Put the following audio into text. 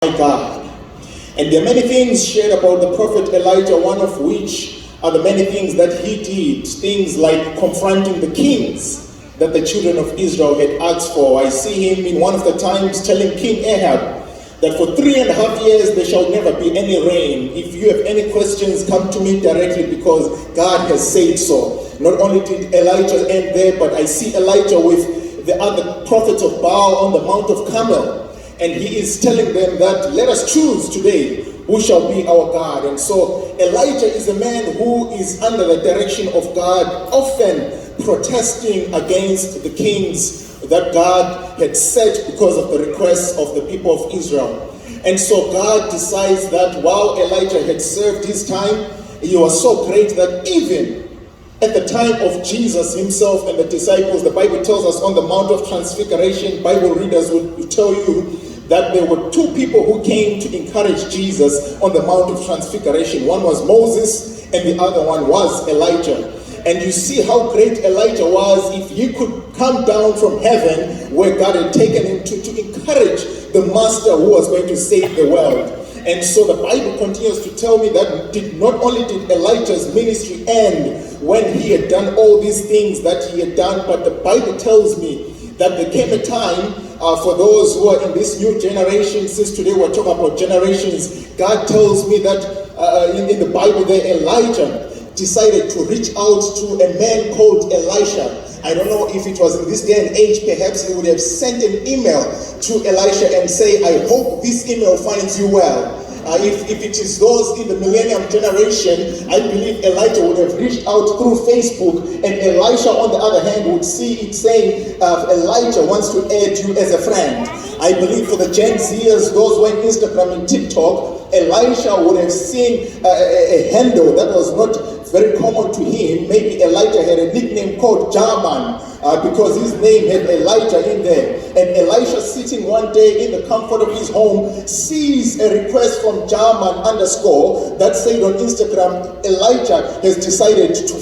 God. And there are many things shared about the prophet Elijah, one of which are the many things that he did, things like confronting the kings that the children of Israel had asked for. I see him in one of the times telling King Ahab that for 3.5 years there shall never be any rain. If you have any questions, come to me directly because God has said so. Not only did Elijah end there, but I see Elijah with the other prophets of Baal on the Mount of Carmel. And he is telling them that let us choose today who shall be our God. And so Elijah is a man who is under the direction of God, often protesting against the kings that God had set because of the requests of the people of Israel. And so God decides that while Elijah had served his time, he was so great that even at the time of Jesus himself and the disciples, the Bible tells us on the Mount of Transfiguration, Bible readers will tell you that there were two people who came to encourage Jesus on the Mount of Transfiguration. One was Moses and the other one was Elijah. And you see how great Elijah was if he could come down from heaven where God had taken him to encourage the master who was going to save the world. And so the Bible continues to tell me that not only did Elijah's ministry end when he had done all these things that he had done, but the Bible tells me that there came a time for those who are in this new generation. Since today we're talking about generations, God tells me that in the Bible there, Elijah decided to reach out to a man called Elisha. I don't know if it was in this day and age, perhaps he would have sent an email to Elisha and say, I hope this email finds you well. If it is those in the millennium generation, I believe Elijah would have reached out through Facebook, and Elisha on the other hand would see it saying, Elijah wants to add you as a friend. I believe for the Gen Zers, those who are on Instagram and TikTok, Elisha would have seen a handle that was not very common to him. Maybe Elijah had a nickname called Jarman because his name had Elijah in there. And Elisha, sitting one day in the comfort of his home, sees a request from Jarman _ that said on Instagram, Elijah has decided to